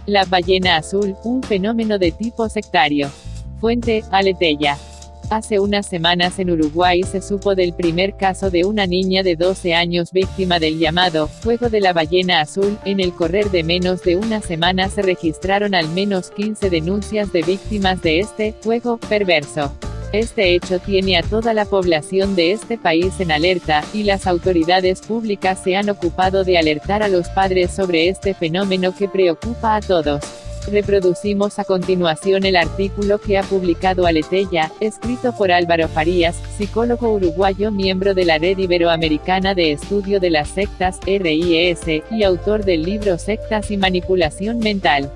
La ballena azul, un fenómeno de tipo sectario. Fuente, Aleteia. Hace unas semanas en Uruguay se supo del primer caso de una niña de 12 años víctima del llamado juego de la ballena azul. En el correr de menos de una semana se registraron al menos 15 denuncias de víctimas de este juego perverso. Este hecho tiene a toda la población de este país en alerta, y las autoridades públicas se han ocupado de alertar a los padres sobre este fenómeno que preocupa a todos. Reproducimos a continuación el artículo que ha publicado Aleteia, escrito por Álvaro Farías, psicólogo uruguayo miembro de la Red Iberoamericana de Estudio de las Sectas, RIES, y autor del libro Sectas y Manipulación Mental.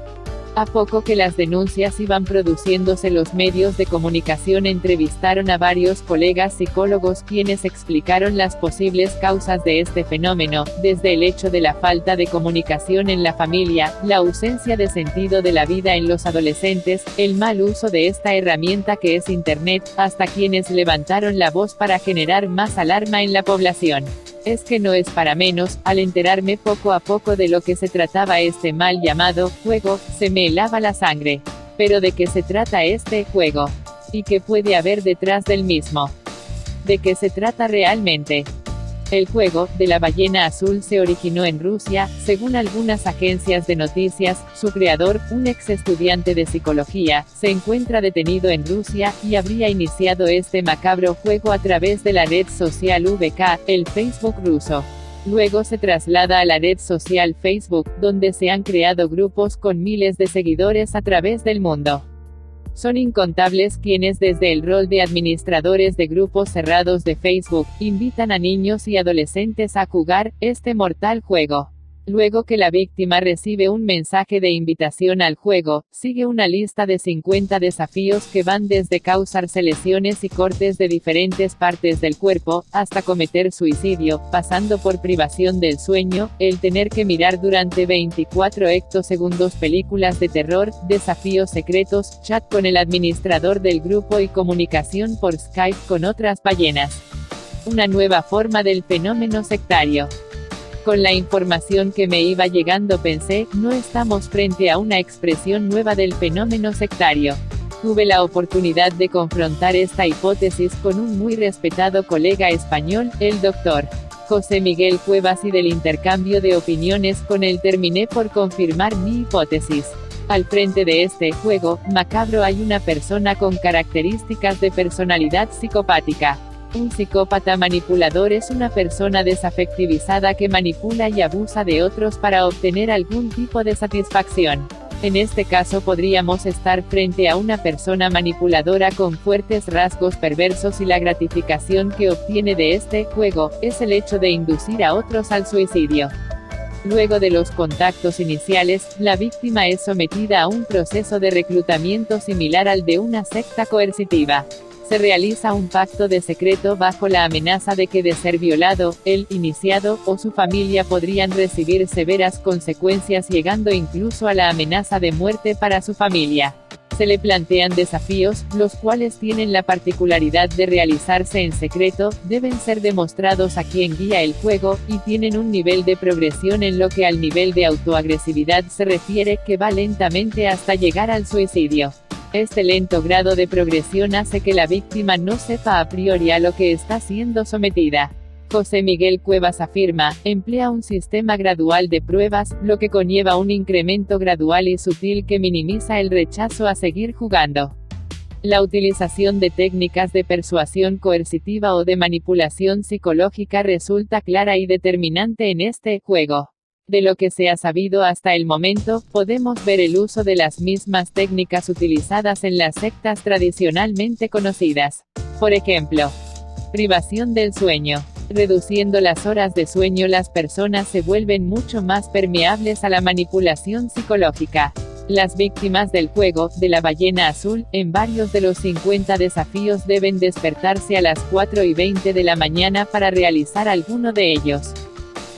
A poco que las denuncias iban produciéndose, los medios de comunicación entrevistaron a varios colegas psicólogos quienes explicaron las posibles causas de este fenómeno, desde el hecho de la falta de comunicación en la familia, la ausencia de sentido de la vida en los adolescentes, el mal uso de esta herramienta que es Internet, hasta quienes levantaron la voz para generar más alarma en la población. Es que no es para menos, al enterarme poco a poco de lo que se trataba este mal llamado juego, se me helaba la sangre. Pero ¿de qué se trata este juego? ¿Y qué puede haber detrás del mismo? ¿De qué se trata realmente? El juego de la ballena azul se originó en Rusia, según algunas agencias de noticias. Su creador, un ex estudiante de psicología, se encuentra detenido en Rusia, y habría iniciado este macabro juego a través de la red social VK, el Facebook ruso. Luego se traslada a la red social Facebook, donde se han creado grupos con miles de seguidores a través del mundo. Son incontables quienes desde el rol de administradores de grupos cerrados de Facebook, invitan a niños y adolescentes a jugar este mortal juego. Luego que la víctima recibe un mensaje de invitación al juego, sigue una lista de 50 desafíos que van desde causarse lesiones y cortes de diferentes partes del cuerpo, hasta cometer suicidio, pasando por privación del sueño, el tener que mirar durante 24 hectosegundos películas de terror, desafíos secretos, chat con el administrador del grupo y comunicación por Skype con otras ballenas. Una nueva forma del fenómeno sectario. Con la información que me iba llegando pensé, no estamos frente a una expresión nueva del fenómeno sectario. Tuve la oportunidad de confrontar esta hipótesis con un muy respetado colega español, el Dr. José Miguel Cuevas, y del intercambio de opiniones con él terminé por confirmar mi hipótesis. Al frente de este juego macabro hay una persona con características de personalidad psicopática. Un psicópata manipulador es una persona desafectivizada que manipula y abusa de otros para obtener algún tipo de satisfacción. En este caso podríamos estar frente a una persona manipuladora con fuertes rasgos perversos, y la gratificación que obtiene de este juego es el hecho de inducir a otros al suicidio. Luego de los contactos iniciales, la víctima es sometida a un proceso de reclutamiento similar al de una secta coercitiva. Se realiza un pacto de secreto bajo la amenaza de que, de ser violado, el iniciado o su familia podrían recibir severas consecuencias, llegando incluso a la amenaza de muerte para su familia. Se le plantean desafíos, los cuales tienen la particularidad de realizarse en secreto, deben ser demostrados a quien guía el juego, y tienen un nivel de progresión en lo que al nivel de autoagresividad se refiere, que va lentamente hasta llegar al suicidio. Este lento grado de progresión hace que la víctima no sepa a priori a lo que está siendo sometida. José Miguel Cuevas afirma, emplea un sistema gradual de pruebas, lo que conlleva un incremento gradual y sutil que minimiza el rechazo a seguir jugando. La utilización de técnicas de persuasión coercitiva o de manipulación psicológica resulta clara y determinante en este juego. De lo que se ha sabido hasta el momento, podemos ver el uso de las mismas técnicas utilizadas en las sectas tradicionalmente conocidas. Por ejemplo, privación del sueño. Reduciendo las horas de sueño, las personas se vuelven mucho más permeables a la manipulación psicológica. Las víctimas del juego de la ballena azul, en varios de los 50 desafíos deben despertarse a las 4:20 de la mañana para realizar alguno de ellos.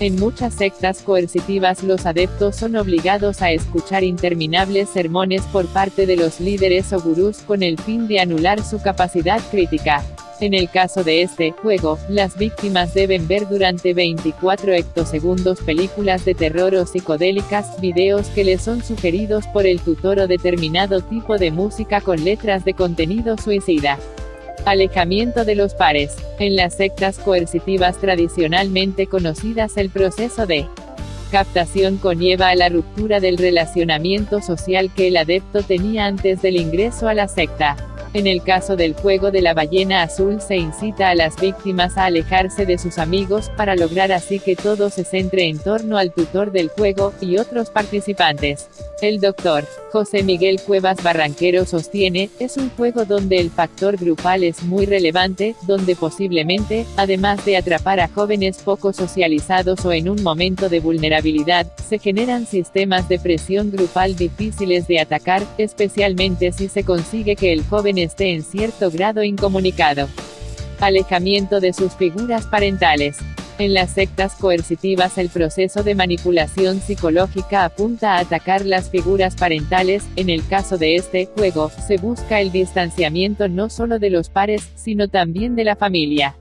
En muchas sectas coercitivas los adeptos son obligados a escuchar interminables sermones por parte de los líderes o gurús con el fin de anular su capacidad crítica. En el caso de este juego, las víctimas deben ver durante 24 hectosegundos películas de terror o psicodélicas, videos que les son sugeridos por el tutor o determinado tipo de música con letras de contenido suicida. Alejamiento de los pares. En las sectas coercitivas tradicionalmente conocidas, el proceso de captación conlleva a la ruptura del relacionamiento social que el adepto tenía antes del ingreso a la secta. En el caso del juego de la ballena azul, se incita a las víctimas a alejarse de sus amigos, para lograr así que todo se centre en torno al tutor del juego, y otros participantes. El Dr. José Miguel Cuevas Barranquero sostiene, es un juego donde el factor grupal es muy relevante, donde posiblemente, además de atrapar a jóvenes poco socializados o en un momento de vulnerabilidad, se generan sistemas de presión grupal difíciles de atacar, especialmente si se consigue que el joven esté en cierto grado incomunicado. Alejamiento de sus figuras parentales. En las sectas coercitivas, el proceso de manipulación psicológica apunta a atacar las figuras parentales. En el caso de este juego, se busca el distanciamiento no solo de los pares, sino también de la familia.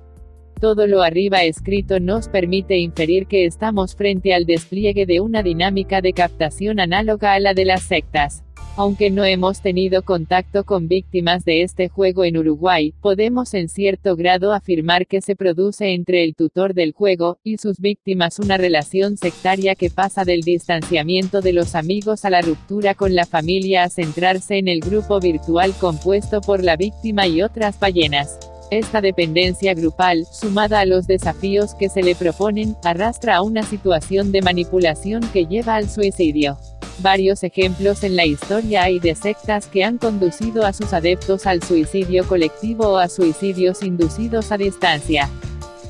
Todo lo arriba escrito nos permite inferir que estamos frente al despliegue de una dinámica de captación análoga a la de las sectas. Aunque no hemos tenido contacto con víctimas de este juego en Uruguay, podemos en cierto grado afirmar que se produce entre el tutor del juego y sus víctimas una relación sectaria que pasa del distanciamiento de los amigos a la ruptura con la familia, a centrarse en el grupo virtual compuesto por la víctima y otras ballenas. Esta dependencia grupal, sumada a los desafíos que se le proponen, arrastra a una situación de manipulación que lleva al suicidio. Varios ejemplos en la historia hay de sectas que han conducido a sus adeptos al suicidio colectivo o a suicidios inducidos a distancia.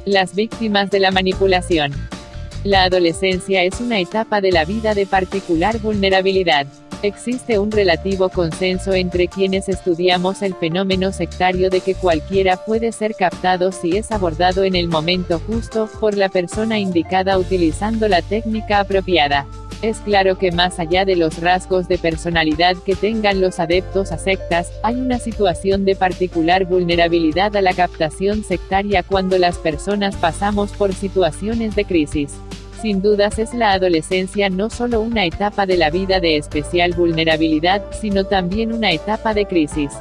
Las víctimas de la manipulación. La adolescencia es una etapa de la vida de particular vulnerabilidad. Existe un relativo consenso entre quienes estudiamos el fenómeno sectario de que cualquiera puede ser captado si es abordado en el momento justo, por la persona indicada utilizando la técnica apropiada. Es claro que más allá de los rasgos de personalidad que tengan los adeptos a sectas, hay una situación de particular vulnerabilidad a la captación sectaria cuando las personas pasamos por situaciones de crisis. Sin dudas es la adolescencia no solo una etapa de la vida de especial vulnerabilidad, sino también una etapa de crisis.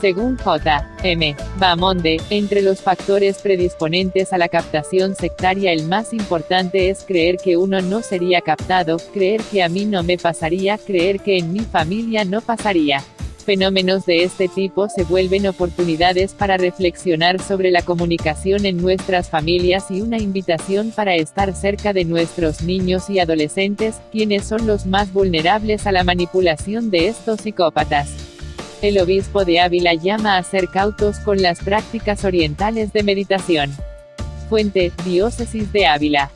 Según J. M. Bamonde, entre los factores predisponentes a la captación sectaria el más importante es creer que uno no sería captado, creer que a mí no me pasaría, creer que en mi familia no pasaría. Fenómenos de este tipo se vuelven oportunidades para reflexionar sobre la comunicación en nuestras familias y una invitación para estar cerca de nuestros niños y adolescentes, quienes son los más vulnerables a la manipulación de estos psicópatas. El obispo de Ávila llama a ser cautos con las prácticas orientales de meditación. Fuente: Diócesis de Ávila.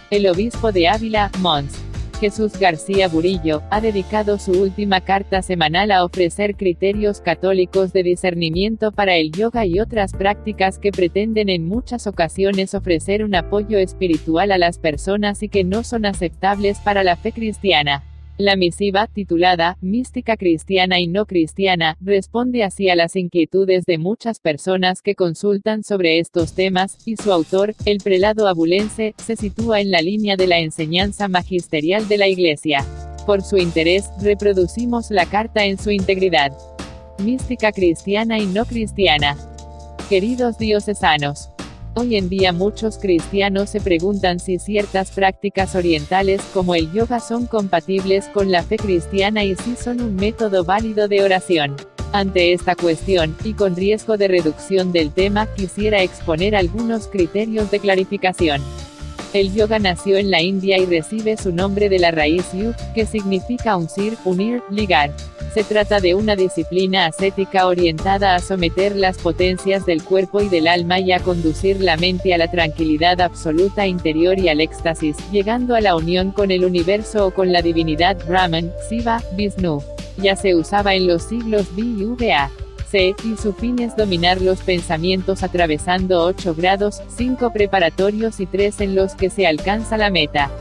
El obispo de Ávila, Mons. Jesús García Burillo, ha dedicado su última carta semanal a ofrecer criterios católicos de discernimiento para el yoga y otras prácticas que pretenden en muchas ocasiones ofrecer un apoyo espiritual a las personas y que no son aceptables para la fe cristiana. La misiva, titulada Mística cristiana y no cristiana, responde así a las inquietudes de muchas personas que consultan sobre estos temas, y su autor, el prelado abulense, se sitúa en la línea de la enseñanza magisterial de la Iglesia. Por su interés, reproducimos la carta en su integridad. Mística cristiana y no cristiana. Queridos diocesanos, hoy en día muchos cristianos se preguntan si ciertas prácticas orientales como el yoga son compatibles con la fe cristiana y si son un método válido de oración. Ante esta cuestión, y con riesgo de reducción del tema, quisiera exponer algunos criterios de clarificación. El yoga nació en la India y recibe su nombre de la raíz yug, que significa uncir, unir, ligar. Se trata de una disciplina ascética orientada a someter las potencias del cuerpo y del alma y a conducir la mente a la tranquilidad absoluta interior y al éxtasis, llegando a la unión con el universo o con la divinidad Brahman, Shiva, Vishnu. Ya se usaba en los siglos B y VA. C, y su fin es dominar los pensamientos atravesando 8 grados, 5 preparatorios y 3 en los que se alcanza la meta.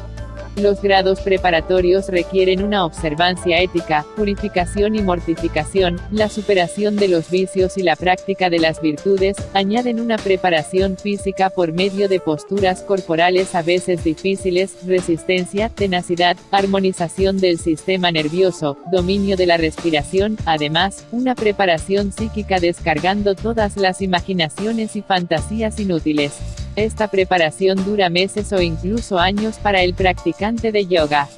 Los grados preparatorios requieren una observancia ética, purificación y mortificación, la superación de los vicios y la práctica de las virtudes. Añaden una preparación física por medio de posturas corporales a veces difíciles, resistencia, tenacidad, armonización del sistema nervioso, dominio de la respiración. Además, una preparación psíquica descargando todas las imaginaciones y fantasías inútiles. Esta preparación dura meses o incluso años para el practicante de yoga.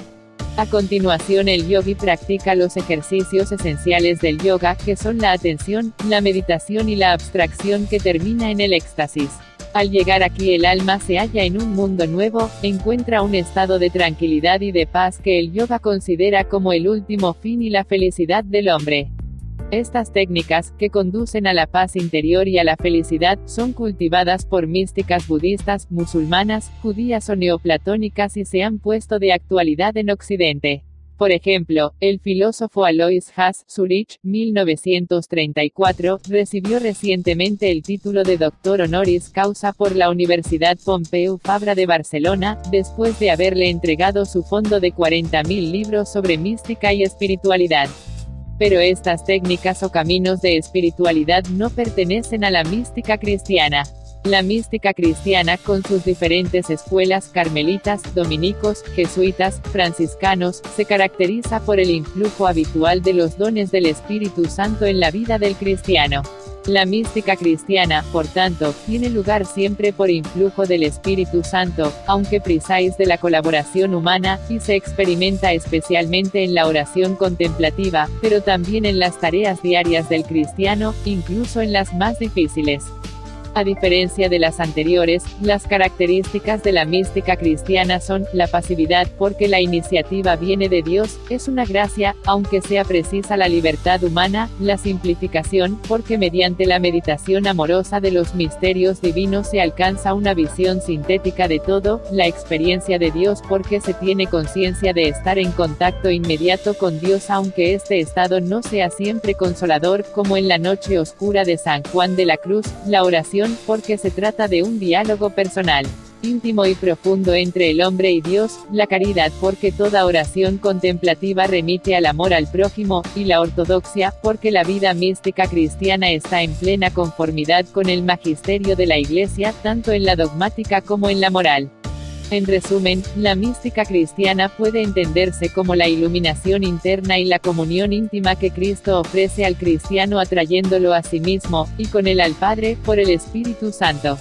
A continuación, el yogi practica los ejercicios esenciales del yoga, que son la atención, la meditación y la abstracción, que termina en el éxtasis. Al llegar aquí, el alma se halla en un mundo nuevo, encuentra un estado de tranquilidad y de paz que el yoga considera como el último fin y la felicidad del hombre. Estas técnicas, que conducen a la paz interior y a la felicidad, son cultivadas por místicas budistas, musulmanas, judías o neoplatónicas y se han puesto de actualidad en Occidente. Por ejemplo, el filósofo Alois Haas, Zurich, 1934, recibió recientemente el título de doctor honoris causa por la Universidad Pompeu Fabra de Barcelona, después de haberle entregado su fondo de 40.000 libros sobre mística y espiritualidad. Pero estas técnicas o caminos de espiritualidad no pertenecen a la mística cristiana. La mística cristiana, con sus diferentes escuelas carmelitas, dominicos, jesuitas, franciscanos, se caracteriza por el influjo habitual de los dones del Espíritu Santo en la vida del cristiano. La mística cristiana, por tanto, tiene lugar siempre por influjo del Espíritu Santo, aunque prisáis de la colaboración humana, y se experimenta especialmente en la oración contemplativa, pero también en las tareas diarias del cristiano, incluso en las más difíciles. A diferencia de las anteriores, las características de la mística cristiana son, la pasividad, porque la iniciativa viene de Dios, es una gracia, aunque sea precisa la libertad humana, la simplificación, porque mediante la meditación amorosa de los misterios divinos se alcanza una visión sintética de todo, la experiencia de Dios, porque se tiene conciencia de estar en contacto inmediato con Dios, aunque este estado no sea siempre consolador, como en la noche oscura de San Juan de la Cruz. La oración, porque se trata de un diálogo personal, íntimo y profundo entre el hombre y Dios. La caridad, porque toda oración contemplativa remite al amor al prójimo, y la ortodoxia, porque la vida mística cristiana está en plena conformidad con el magisterio de la Iglesia, tanto en la dogmática como en la moral. En resumen, la mística cristiana puede entenderse como la iluminación interna y la comunión íntima que Cristo ofrece al cristiano atrayéndolo a sí mismo, y con él al Padre, por el Espíritu Santo.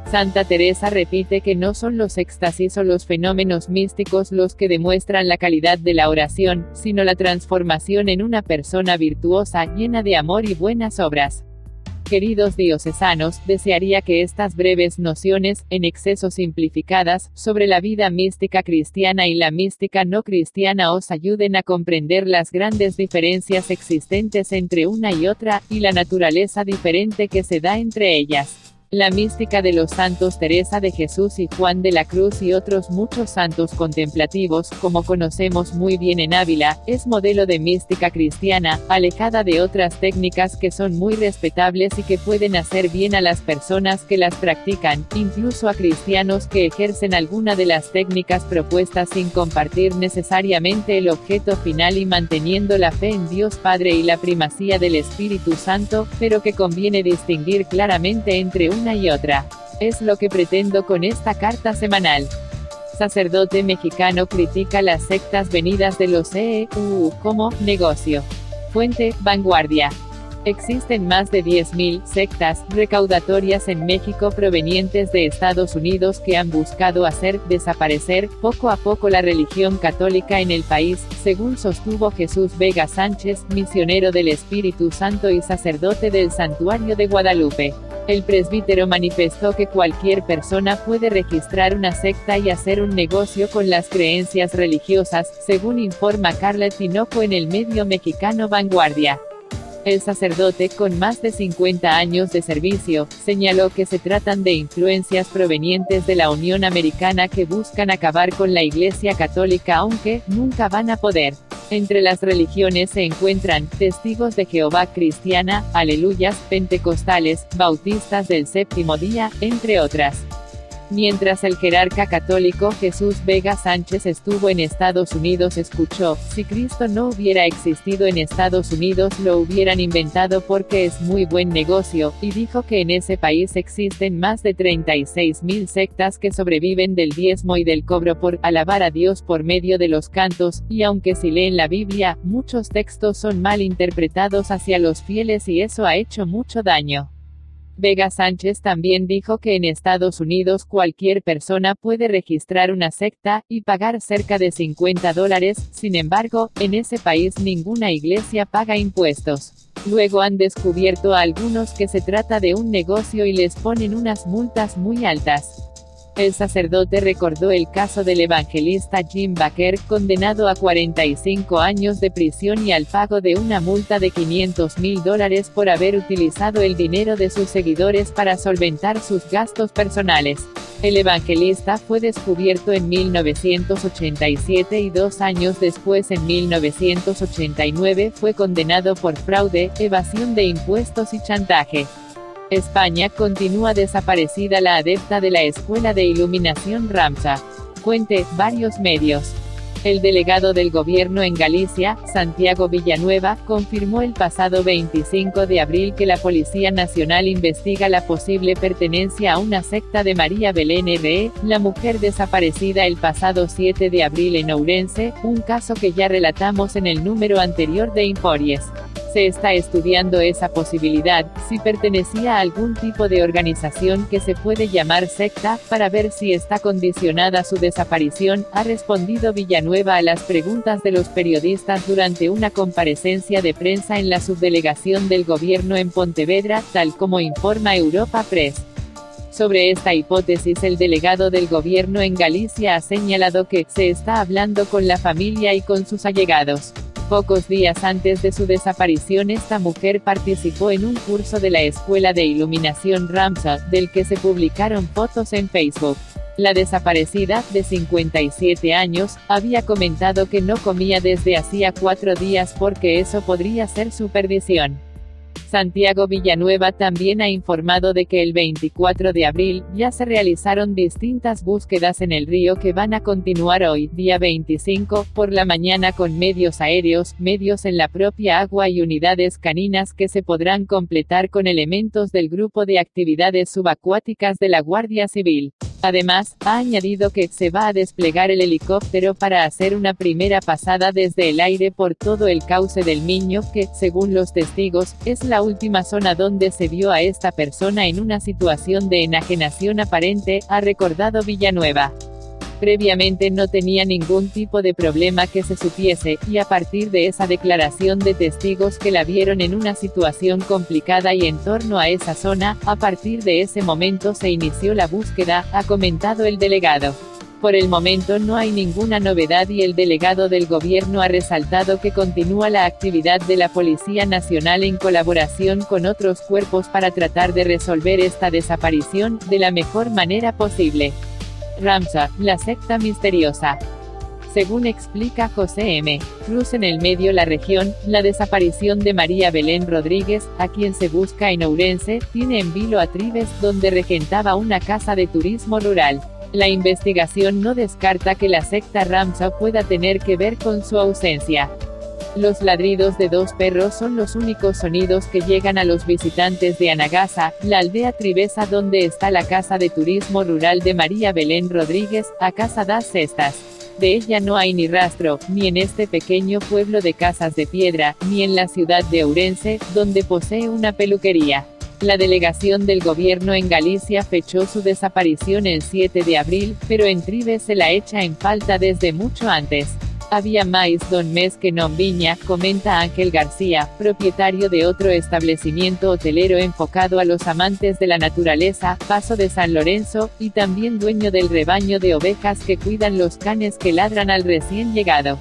Santa Teresa repite que no son los éxtasis o los fenómenos místicos los que demuestran la calidad de la oración, sino la transformación en una persona virtuosa, llena de amor y buenas obras. Queridos diocesanos, desearía que estas breves nociones, en exceso simplificadas, sobre la vida mística cristiana y la mística no cristiana os ayuden a comprender las grandes diferencias existentes entre una y otra, y la naturaleza diferente que se da entre ellas. La mística de los santos Teresa de Jesús y Juan de la Cruz y otros muchos santos contemplativos, como conocemos muy bien en Ávila, es modelo de mística cristiana, alejada de otras técnicas que son muy respetables y que pueden hacer bien a las personas que las practican, incluso a cristianos que ejercen alguna de las técnicas propuestas sin compartir necesariamente el objeto final y manteniendo la fe en Dios Padre y la primacía del Espíritu Santo, pero que conviene distinguir claramente entre una y otra. Es lo que pretendo con esta carta semanal. Sacerdote mexicano critica las sectas venidas de los EU como negocio. Fuente: Vanguardia. Existen más de 10.000 sectas recaudatorias en México provenientes de Estados Unidos que han buscado hacer desaparecer poco a poco la religión católica en el país, según sostuvo Jesús Vega Sánchez, misionero del Espíritu Santo y sacerdote del Santuario de Guadalupe. El presbítero manifestó que cualquier persona puede registrar una secta y hacer un negocio con las creencias religiosas, según informa Carla Tinoco en el medio mexicano Vanguardia. El sacerdote, con más de 50 años de servicio, señaló que se tratan de influencias provenientes de la Unión Americana que buscan acabar con la Iglesia Católica, aunque nunca van a poder. Entre las religiones se encuentran Testigos de Jehová cristiana, Aleluyas, pentecostales, bautistas del Séptimo Día, entre otras. Mientras el jerarca católico Jesús Vega Sánchez estuvo en Estados Unidos escuchó, si Cristo no hubiera existido en Estados Unidos lo hubieran inventado porque es muy buen negocio, y dijo que en ese país existen más de 36.000 sectas que sobreviven del diezmo y del cobro por alabar a Dios por medio de los cantos, y aunque si leen la Biblia, muchos textos son mal interpretados hacia los fieles y eso ha hecho mucho daño. Vega Sánchez también dijo que en Estados Unidos cualquier persona puede registrar una secta, y pagar cerca de $50, sin embargo, en ese país ninguna iglesia paga impuestos. Luego han descubierto a algunos que se trata de un negocio y les ponen unas multas muy altas. El sacerdote recordó el caso del evangelista Jim Bakker, condenado a 45 años de prisión y al pago de una multa de $500.000 por haber utilizado el dinero de sus seguidores para solventar sus gastos personales. El evangelista fue descubierto en 1987 y 2 años después, en 1989, fue condenado por fraude, evasión de impuestos y chantaje. España continúa desaparecida la adepta de la Escuela de Iluminación Ramsa. Fuente, varios medios. El delegado del gobierno en Galicia, Santiago Villanueva, confirmó el pasado 25 de abril que la Policía Nacional investiga la posible pertenencia a una secta de María Belén R.E., la mujer desaparecida el pasado 7 de abril en Ourense, un caso que ya relatamos en el número anterior de Informes. Se está estudiando esa posibilidad, si pertenecía a algún tipo de organización que se puede llamar secta, para ver si está condicionada su desaparición, ha respondido Villanueva a las preguntas de los periodistas durante una comparecencia de prensa en la subdelegación del gobierno en Pontevedra, tal como informa Europa Press. Sobre esta hipótesis, el delegado del gobierno en Galicia ha señalado que se está hablando con la familia y con sus allegados. Pocos días antes de su desaparición, esta mujer participó en un curso de la Escuela de Iluminación Ramsa, del que se publicaron fotos en Facebook. La desaparecida, de 57 años, había comentado que no comía desde hacía 4 días porque eso podría ser su perdición. Santiago Villanueva también ha informado de que el 24 de abril, ya se realizaron distintas búsquedas en el río que van a continuar hoy, día 25, por la mañana con medios aéreos, medios en la propia agua y unidades caninas que se podrán completar con elementos del Grupo de Actividades Subacuáticas de la Guardia Civil. Además, ha añadido que se va a desplegar el helicóptero para hacer una primera pasada desde el aire por todo el cauce del Miño, que, según los testigos, es la última zona donde se vio a esta persona en una situación de enajenación aparente, ha recordado Villanueva. Previamente no tenía ningún tipo de problema que se supiese, y a partir de esa declaración de testigos que la vieron en una situación complicada y en torno a esa zona, a partir de ese momento se inició la búsqueda, ha comentado el delegado. Por el momento no hay ninguna novedad y el delegado del gobierno ha resaltado que continúa la actividad de la Policía Nacional en colaboración con otros cuerpos para tratar de resolver esta desaparición de la mejor manera posible. Ramsa, la secta misteriosa. Según explica José M. Cruz en El Medio La Región, la desaparición de María Belén Rodríguez, a quien se busca en Ourense, tiene en vilo a Trives, donde regentaba una casa de turismo rural. La investigación no descarta que la secta Ramsa pueda tener que ver con su ausencia. Los ladridos de 2 perros son los únicos sonidos que llegan a los visitantes de Anagasa, la aldea trivesa donde está la casa de turismo rural de María Belén Rodríguez, a Casa das Cestas. De ella no hay ni rastro, ni en este pequeño pueblo de casas de piedra, ni en la ciudad de Ourense, donde posee una peluquería. La delegación del gobierno en Galicia fechó su desaparición el 7 de abril, pero en Trives se la echa en falta desde mucho antes. Había máis don mes que non viña, comenta Ángel García, propietario de otro establecimiento hotelero enfocado a los amantes de la naturaleza, Paso de San Lorenzo, y también dueño del rebaño de ovejas que cuidan los canes que ladran al recién llegado.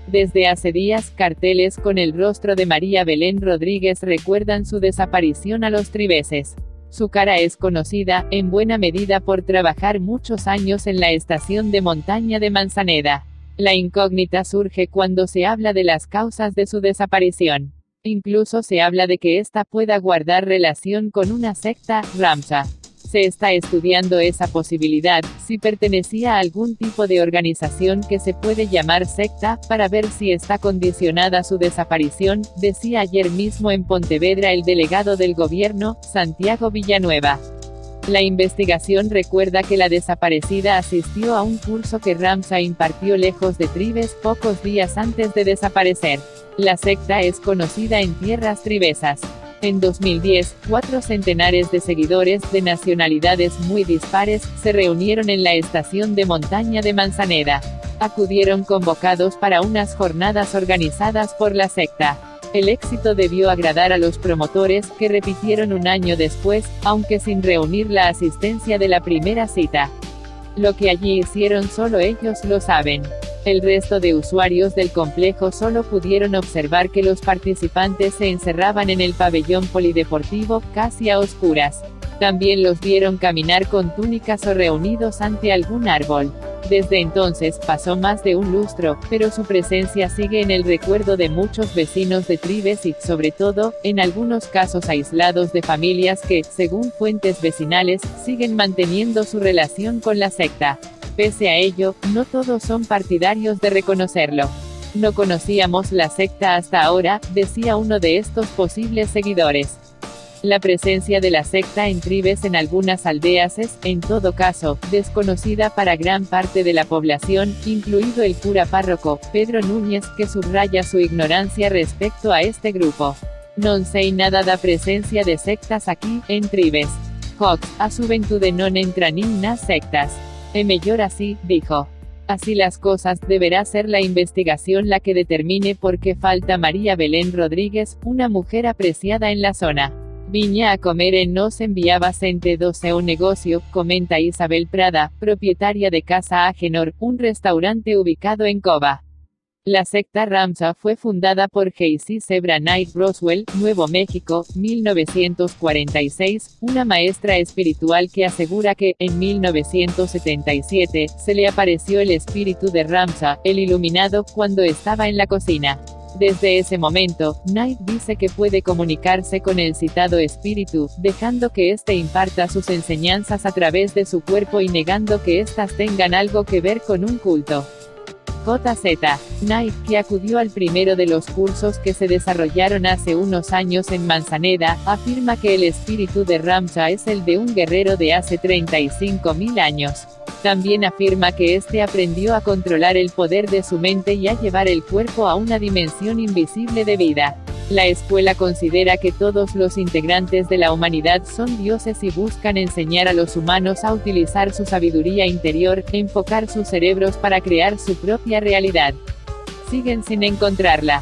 Desde hace días, carteles con el rostro de María Belén Rodríguez recuerdan su desaparición a los triveses. Su cara es conocida, en buena medida por trabajar muchos años en la estación de montaña de Manzaneda. La incógnita surge cuando se habla de las causas de su desaparición. Incluso se habla de que ésta pueda guardar relación con una secta, Ramsa. Se está estudiando esa posibilidad, si pertenecía a algún tipo de organización que se puede llamar secta, para ver si está condicionada su desaparición, decía ayer mismo en Pontevedra el delegado del gobierno, Santiago Villanueva. La investigación recuerda que la desaparecida asistió a un curso que Ramsa impartió lejos de Tribes pocos días antes de desaparecer. La secta es conocida en tierras tribesas. En 2010, 4 centenares de seguidores, de nacionalidades muy dispares, se reunieron en la estación de montaña de Manzaneda. Acudieron convocados para unas jornadas organizadas por la secta. El éxito debió agradar a los promotores, que repitieron un año después, aunque sin reunir la asistencia de la primera cita. Lo que allí hicieron solo ellos lo saben. El resto de usuarios del complejo solo pudieron observar que los participantes se encerraban en el pabellón polideportivo, casi a oscuras. También los vieron caminar con túnicas o reunidos ante algún árbol. Desde entonces, pasó más de un lustro, pero su presencia sigue en el recuerdo de muchos vecinos de Tribes y, sobre todo, en algunos casos aislados de familias que, según fuentes vecinales, siguen manteniendo su relación con la secta. Pese a ello, no todos son partidarios de reconocerlo. No conocíamos la secta hasta ahora, decía uno de estos posibles seguidores. La presencia de la secta en Tribes en algunas aldeas es, en todo caso, desconocida para gran parte de la población, incluido el cura párroco, Pedro Núñez, que subraya su ignorancia respecto a este grupo. Non sei nada da presencia de sectas aquí, en Tribes. Cox, a xuventude non entra nin nas sectas. É mellor así, dijo. Así las cosas, deberá ser la investigación la que determine por qué falta María Belén Rodríguez, una mujer apreciada en la zona. Viña a comer en nos enviaba xente do seu negocio, comenta Isabel Prada, propietaria de Casa Agenor, un restaurante ubicado en Cova. La secta Ramsa fue fundada por Casey Zebra Knight Roswell, Nuevo México, 1946, una maestra espiritual que asegura que, en 1977, se le apareció el espíritu de Ramsa, el iluminado, cuando estaba en la cocina. Desde ese momento, Knight dice que puede comunicarse con el citado espíritu, dejando que éste imparta sus enseñanzas a través de su cuerpo y negando que éstas tengan algo que ver con un culto. JZ. Knight, que acudió al primero de los cursos que se desarrollaron hace unos años en Manzaneda, afirma que el espíritu de Ramsa es el de un guerrero de hace 35.000 años. También afirma que este aprendió a controlar el poder de su mente y a llevar el cuerpo a una dimensión invisible de vida. La escuela considera que todos los integrantes de la humanidad son dioses y buscan enseñar a los humanos a utilizar su sabiduría interior, enfocar sus cerebros para crear su propia realidad. Siguen sin encontrarla.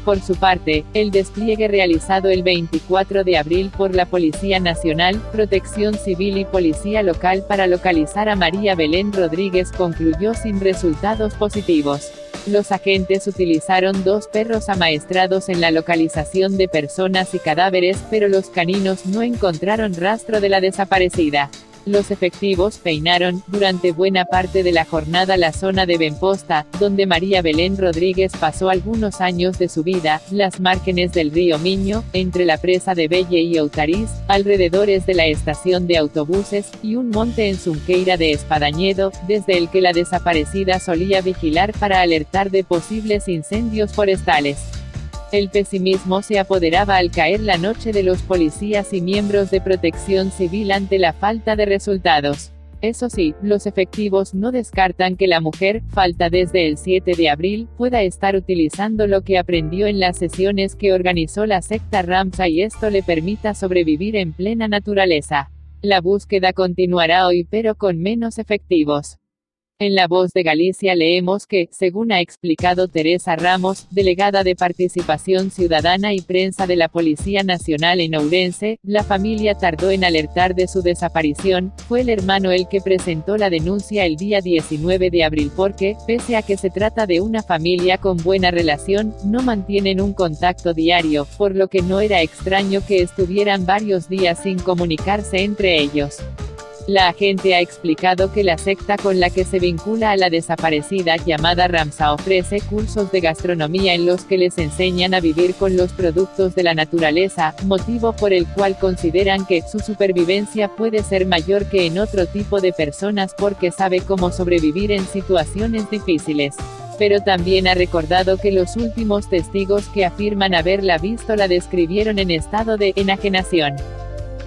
Por su parte, el despliegue realizado el 24 de abril por la Policía Nacional, Protección Civil y Policía Local para localizar a María Belén Rodríguez concluyó sin resultados positivos. Los agentes utilizaron 2 perros amaestrados en la localización de personas y cadáveres, pero los caninos no encontraron rastro de la desaparecida. Los efectivos peinaron, durante buena parte de la jornada, la zona de Benposta, donde María Belén Rodríguez pasó algunos años de su vida, las márgenes del río Miño, entre la presa de Belle y Outariz, alrededores de la estación de autobuses, y un monte en Zunqueira de Espadañedo, desde el que la desaparecida solía vigilar para alertar de posibles incendios forestales. El pesimismo se apoderaba al caer la noche de los policías y miembros de Protección Civil ante la falta de resultados. Eso sí, los efectivos no descartan que la mujer, falta desde el 7 de abril, pueda estar utilizando lo que aprendió en las sesiones que organizó la secta Ramsa y esto le permita sobrevivir en plena naturaleza. La búsqueda continuará hoy pero con menos efectivos. En La Voz de Galicia leemos que, según ha explicado Teresa Ramos, delegada de Participación Ciudadana y Prensa de la Policía Nacional en Ourense, la familia tardó en alertar de su desaparición. Fue el hermano el que presentó la denuncia el día 19 de abril porque, pese a que se trata de una familia con buena relación, no mantienen un contacto diario, por lo que no era extraño que estuvieran varios días sin comunicarse entre ellos. La agente ha explicado que la secta con la que se vincula a la desaparecida llamada Ramsa ofrece cursos de gastronomía en los que les enseñan a vivir con los productos de la naturaleza, motivo por el cual consideran que su supervivencia puede ser mayor que en otro tipo de personas porque sabe cómo sobrevivir en situaciones difíciles. Pero también ha recordado que los últimos testigos que afirman haberla visto la describieron en estado de enajenación.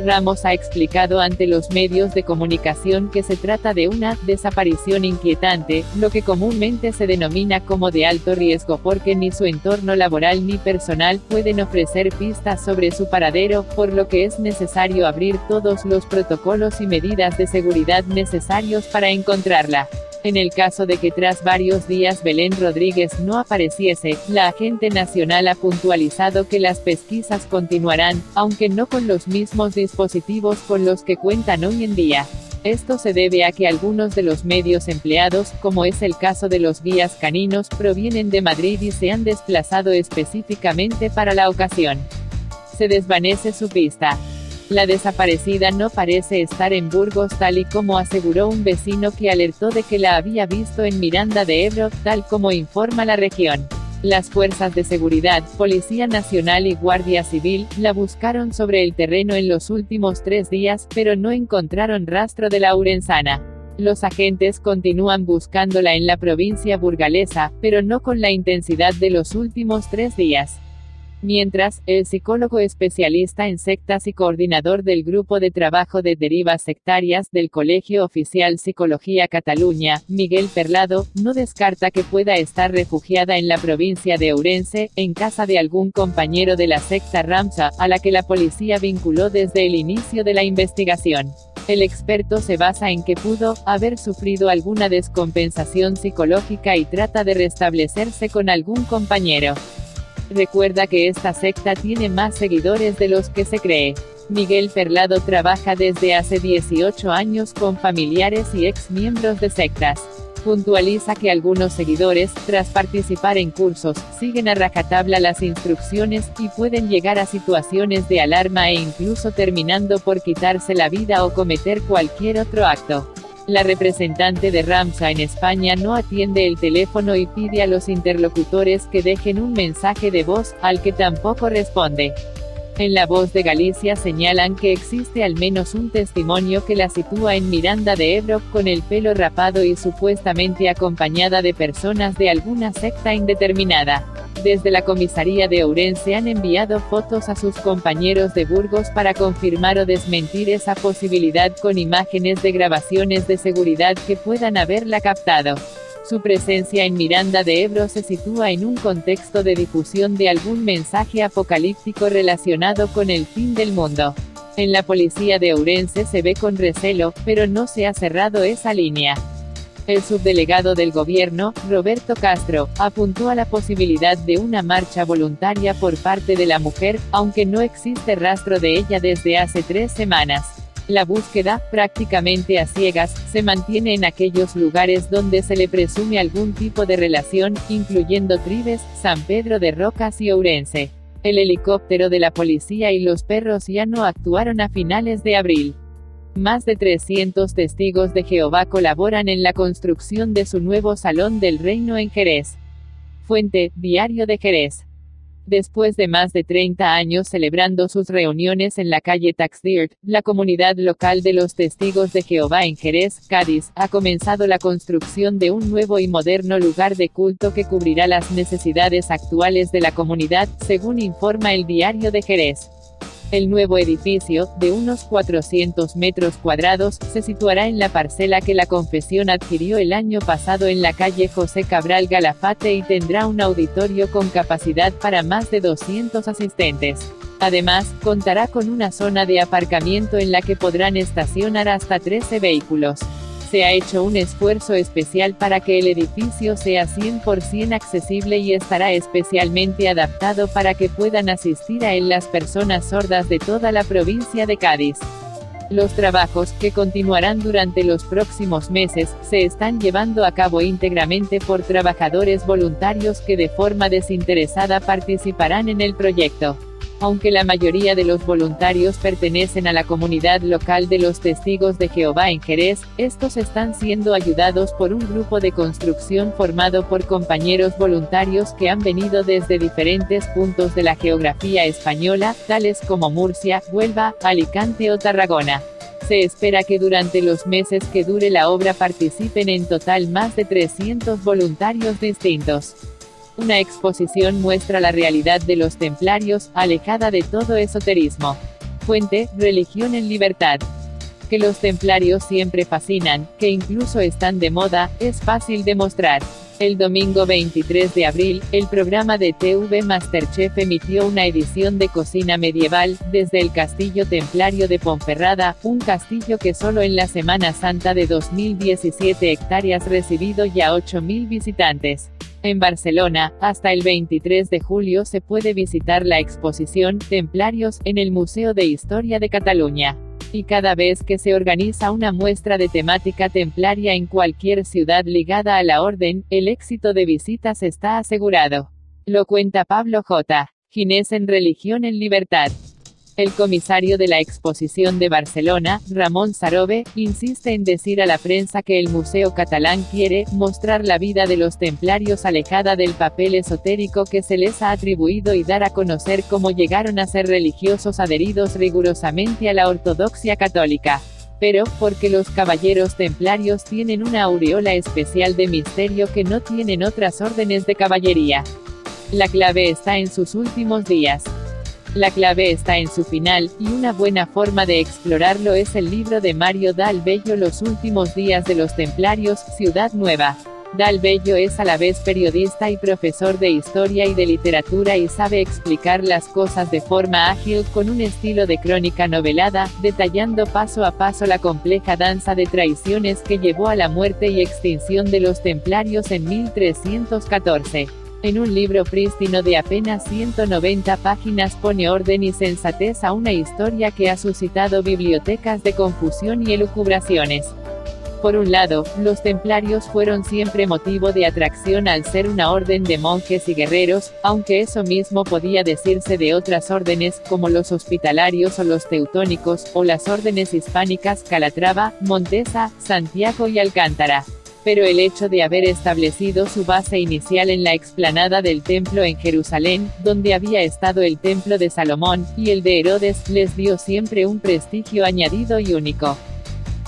Ramos ha explicado ante los medios de comunicación que se trata de una desaparición inquietante, lo que comúnmente se denomina como de alto riesgo porque ni su entorno laboral ni personal pueden ofrecer pistas sobre su paradero, por lo que es necesario abrir todos los protocolos y medidas de seguridad necesarios para encontrarla. En el caso de que tras varios días Belén Rodríguez no apareciese, la agente nacional ha puntualizado que las pesquisas continuarán, aunque no con los mismos dispositivos con los que cuentan hoy en día. Esto se debe a que algunos de los medios empleados, como es el caso de los guías caninos, provienen de Madrid y se han desplazado específicamente para la ocasión. Se desvanece su pista. La desaparecida no parece estar en Burgos tal y como aseguró un vecino que alertó de que la había visto en Miranda de Ebro, tal como informa La Región. Las fuerzas de seguridad, Policía Nacional y Guardia Civil, la buscaron sobre el terreno en los últimos 3 días, pero no encontraron rastro de la urensana. Los agentes continúan buscándola en la provincia burgalesa, pero no con la intensidad de los últimos 3 días. Mientras, el psicólogo especialista en sectas y coordinador del Grupo de Trabajo de Derivas Sectarias del Colegio Oficial Psicología Cataluña, Miguel Perlado, no descarta que pueda estar refugiada en la provincia de Ourense, en casa de algún compañero de la secta Ramsa, a la que la policía vinculó desde el inicio de la investigación. El experto se basa en que pudo haber sufrido alguna descompensación psicológica y trata de restablecerse con algún compañero. Recuerda que esta secta tiene más seguidores de los que se cree. Miguel Perlado trabaja desde hace 18 años con familiares y ex miembros de sectas. Puntualiza que algunos seguidores, tras participar en cursos, siguen a rajatabla las instrucciones, y pueden llegar a situaciones de alarma e incluso terminando por quitarse la vida o cometer cualquier otro acto. La representante de Ramsa en España no atiende el teléfono y pide a los interlocutores que dejen un mensaje de voz, al que tampoco responde. En La Voz de Galicia señalan que existe al menos un testimonio que la sitúa en Miranda de Ebro, con el pelo rapado y supuestamente acompañada de personas de alguna secta indeterminada. Desde la comisaría de Ourense han enviado fotos a sus compañeros de Burgos para confirmar o desmentir esa posibilidad con imágenes de grabaciones de seguridad que puedan haberla captado. Su presencia en Miranda de Ebro se sitúa en un contexto de difusión de algún mensaje apocalíptico relacionado con el fin del mundo. En la policía de Ourense se ve con recelo, pero no se ha cerrado esa línea. El subdelegado del gobierno, Roberto Castro, apuntó a la posibilidad de una marcha voluntaria por parte de la mujer, aunque no existe rastro de ella desde hace 3 semanas. La búsqueda, prácticamente a ciegas, se mantiene en aquellos lugares donde se le presume algún tipo de relación, incluyendo Tribes, San Pedro de Rocas y Ourense. El helicóptero de la policía y los perros ya no actuaron a finales de abril. Más de 300 testigos de Jehová colaboran en la construcción de su nuevo Salón del Reino en Jerez. Fuente, Diario de Jerez. Después de más de 30 años celebrando sus reuniones en la calle Taxdirt, la comunidad local de los Testigos de Jehová en Jerez, Cádiz, ha comenzado la construcción de un nuevo y moderno lugar de culto que cubrirá las necesidades actuales de la comunidad, según informa el Diario de Jerez. El nuevo edificio, de unos 400 metros cuadrados, se situará en la parcela que la confesión adquirió el año pasado en la calle José Cabral Galafate y tendrá un auditorio con capacidad para más de 200 asistentes. Además, contará con una zona de aparcamiento en la que podrán estacionar hasta 13 vehículos. Se ha hecho un esfuerzo especial para que el edificio sea 100% accesible y estará especialmente adaptado para que puedan asistir a él las personas sordas de toda la provincia de Cádiz. Los trabajos, que continuarán durante los próximos meses, se están llevando a cabo íntegramente por trabajadores voluntarios que de forma desinteresada participarán en el proyecto. Aunque la mayoría de los voluntarios pertenecen a la comunidad local de los Testigos de Jehová en Jerez, estos están siendo ayudados por un grupo de construcción formado por compañeros voluntarios que han venido desde diferentes puntos de la geografía española, tales como Murcia, Huelva, Alicante o Tarragona. Se espera que durante los meses que dure la obra participen en total más de 300 voluntarios distintos. Una exposición muestra la realidad de los templarios, alejada de todo esoterismo. Fuente: Religión en Libertad. Que los templarios siempre fascinan, que incluso están de moda, es fácil demostrar. El domingo 23 de abril, el programa de TV MasterChef emitió una edición de cocina medieval, desde el Castillo Templario de Ponferrada, un castillo que solo en la Semana Santa de 2017 hectáreas recibido ya 8.000 visitantes. En Barcelona, hasta el 23 de julio se puede visitar la exposición Templarios en el Museo de Historia de Cataluña. Y cada vez que se organiza una muestra de temática templaria en cualquier ciudad ligada a la orden, el éxito de visitas está asegurado. Lo cuenta Pablo J. Ginés en Religión en Libertad. El comisario de la exposición de Barcelona, Ramón Sarobe, insiste en decir a la prensa que el Museo Catalán quiere mostrar la vida de los templarios alejada del papel esotérico que se les ha atribuido y dar a conocer cómo llegaron a ser religiosos adheridos rigurosamente a la ortodoxia católica. Pero, porque los caballeros templarios tienen una aureola especial de misterio que no tienen otras órdenes de caballería. La clave está en sus últimos días. La clave está en su final, y una buena forma de explorarlo es el libro de Mario Dal Bello Los últimos días de los templarios, Ciudad Nueva. Dal Bello es a la vez periodista y profesor de historia y de literatura y sabe explicar las cosas de forma ágil con un estilo de crónica novelada, detallando paso a paso la compleja danza de traiciones que llevó a la muerte y extinción de los templarios en 1314. En un libro prístino de apenas 190 páginas pone orden y sensatez a una historia que ha suscitado bibliotecas de confusión y elucubraciones. Por un lado, los templarios fueron siempre motivo de atracción al ser una orden de monjes y guerreros, aunque eso mismo podía decirse de otras órdenes, como los hospitalarios o los teutónicos, o las órdenes hispánicas Calatrava, Montesa, Santiago y Alcántara. Pero el hecho de haber establecido su base inicial en la explanada del templo en Jerusalén, donde había estado el templo de Salomón, y el de Herodes, les dio siempre un prestigio añadido y único.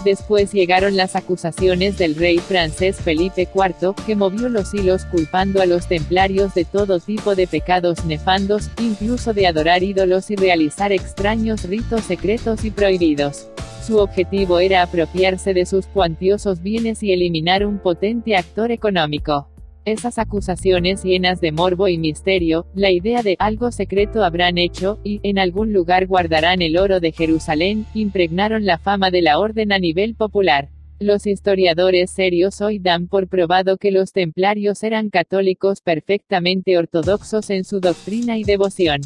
Después llegaron las acusaciones del rey francés Felipe IV, que movió los hilos culpando a los templarios de todo tipo de pecados nefandos, incluso de adorar ídolos y realizar extraños ritos secretos y prohibidos. Su objetivo era apropiarse de sus cuantiosos bienes y eliminar un potente actor económico. Esas acusaciones llenas de morbo y misterio, la idea de algo secreto habrán hecho, y en algún lugar guardarán el oro de Jerusalén, impregnaron la fama de la orden a nivel popular. Los historiadores serios hoy dan por probado que los templarios eran católicos perfectamente ortodoxos en su doctrina y devoción.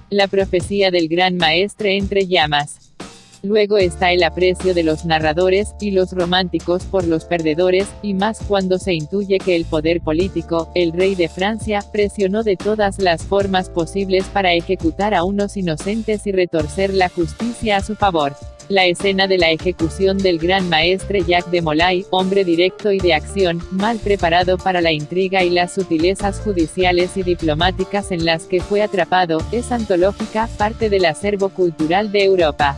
La profecía del Gran Maestre entre llamas. Luego está el aprecio de los narradores, y los románticos por los perdedores, y más cuando se intuye que el poder político, el rey de Francia, presionó de todas las formas posibles para ejecutar a unos inocentes y retorcer la justicia a su favor. La escena de la ejecución del gran maestre Jacques de Molay, hombre directo y de acción, mal preparado para la intriga y las sutilezas judiciales y diplomáticas en las que fue atrapado, es antológica, parte del acervo cultural de Europa.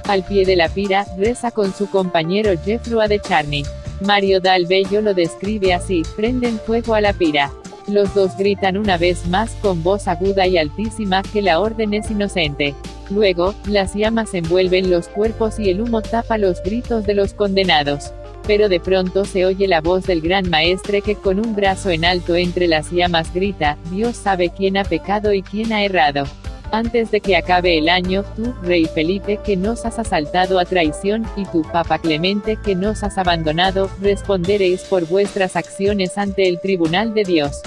Al pie de la pira, reza con su compañero Geoffroy de Charny. Mario Dal Bello lo describe así: prenden fuego a la pira. Los dos gritan una vez más, con voz aguda y altísima, que la orden es inocente. Luego, las llamas envuelven los cuerpos y el humo tapa los gritos de los condenados. Pero de pronto se oye la voz del gran maestre que con un brazo en alto entre las llamas grita: Dios sabe quién ha pecado y quién ha errado. Antes de que acabe el año, tú, rey Felipe, que nos has asaltado a traición, y tú, papa Clemente, que nos has abandonado, responderéis por vuestras acciones ante el tribunal de Dios.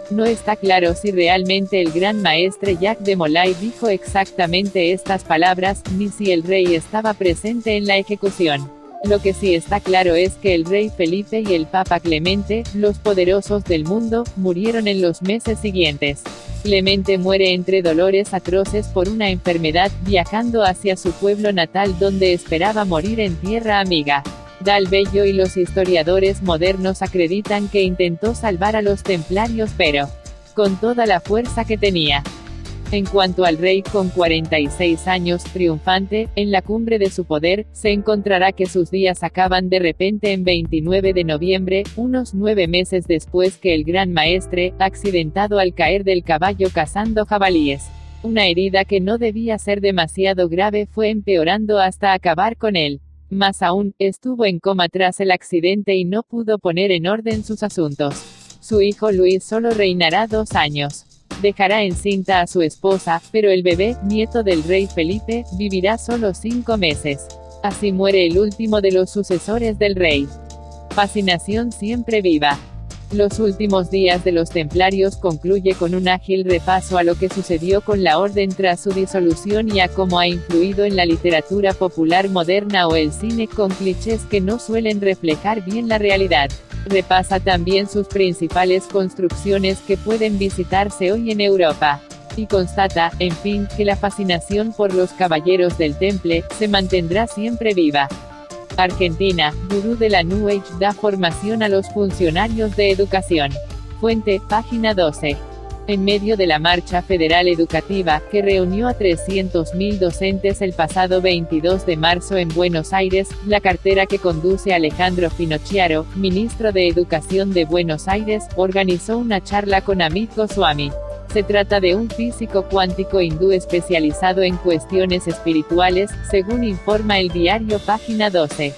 No está claro si realmente el gran maestre Jacques de Molay dijo exactamente estas palabras, ni si el rey estaba presente en la ejecución. Lo que sí está claro es que el rey Felipe y el papa Clemente, los poderosos del mundo, murieron en los meses siguientes. Clemente muere entre dolores atroces por una enfermedad, viajando hacia su pueblo natal donde esperaba morir en tierra amiga. Dal Bello y los historiadores modernos acreditan que intentó salvar a los templarios pero con toda la fuerza que tenía. En cuanto al rey, con 46 años, triunfante, en la cumbre de su poder, se encontrará que sus días acaban de repente en 29 de noviembre, unos 9 meses después que el gran maestre, accidentado al caer del caballo cazando jabalíes. Una herida que no debía ser demasiado grave fue empeorando hasta acabar con él. Más aún, estuvo en coma tras el accidente y no pudo poner en orden sus asuntos. Su hijo Luis solo reinará 2 años. Dejará encinta a su esposa, pero el bebé, nieto del rey Felipe, vivirá solo 5 meses. Así muere el último de los sucesores del rey. Fascinación siempre viva. Los últimos días de los templarios concluye con un ágil repaso a lo que sucedió con la orden tras su disolución y a cómo ha influido en la literatura popular moderna o el cine con clichés que no suelen reflejar bien la realidad. Repasa también sus principales construcciones que pueden visitarse hoy en Europa. Y constata, en fin, que la fascinación por los caballeros del Temple se mantendrá siempre viva. Argentina, gurú de la New Age da formación a los funcionarios de educación. Fuente, página 12. En medio de la marcha federal educativa, que reunió a 300.000 docentes el pasado 22 de marzo en Buenos Aires, la cartera que conduce Alejandro Finocchiaro, ministro de Educación de Buenos Aires, organizó una charla con Amit Goswami. Se trata de un físico cuántico hindú especializado en cuestiones espirituales, según informa el diario Página 12.